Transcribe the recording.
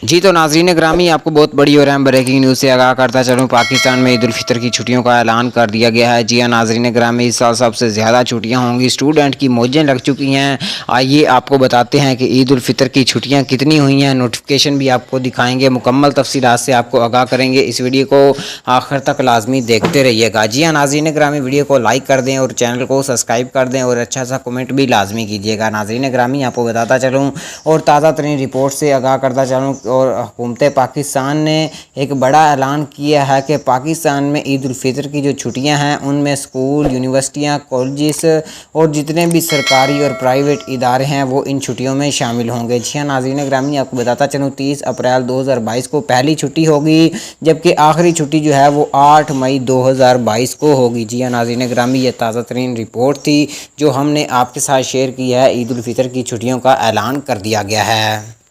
जी तो नाज़रीन ग्रामी, आपको बहुत बड़ी और अहम ब्रेकिंग न्यूज़ से आगाह करता चलूँ। पाकिस्तान में ईद उल फितर की छुट्टियों का ऐलान कर दिया गया है। जी हाँ नाज़रीन ग्रामी, इस साल सबसे ज़्यादा छुट्टियां होंगी, स्टूडेंट की मौजें लग चुकी हैं। आइए आपको बताते हैं कि ईद उल फितर की छुट्टियां कितनी हुई हैं, नोटिफिकेशन भी आपको दिखाएंगे, मुकम्मल तफसीलात से आपको आगाह करेंगे। इस वीडियो को आखिर तक लाजमी देखते रहिएगा। जी हाँ नाज़रीन ग्रामी, वीडियो को लाइक कर दें और चैनल को सब्सक्राइब कर दें और अच्छा सा कमेंट भी लाजमी कीजिएगा। नाज़रीन ग्रामी, आपको बताता चलूँ और ताज़ा तरीन रिपोर्ट से आगाह करता चलूँ और हुकूमत पाकिस्तान ने एक बड़ा ऐलान किया है कि पाकिस्तान में ईद उल फितर की जो छुट्टियां हैं उनमें स्कूल, यूनिवर्सिटियां, कॉलेजेस और जितने भी सरकारी और प्राइवेट इदारे हैं वो इन छुट्टियों में शामिल होंगे। जी हाँ नाज़रीन ग्रामी, आपको बताता चलूँ 30 अप्रैल 2022 को पहली छुट्टी होगी, जबकि आखिरी छुट्टी जो है वो 8 मई 2022 को होगी। जी हाँ नाज़रीन ग्रामी, ये ताज़ा तरीन रिपोर्ट थी जो हमने आपके साथ शेयर की है। ईद उल फितर की छुट्टियों का ऐलान कर दिया गया है।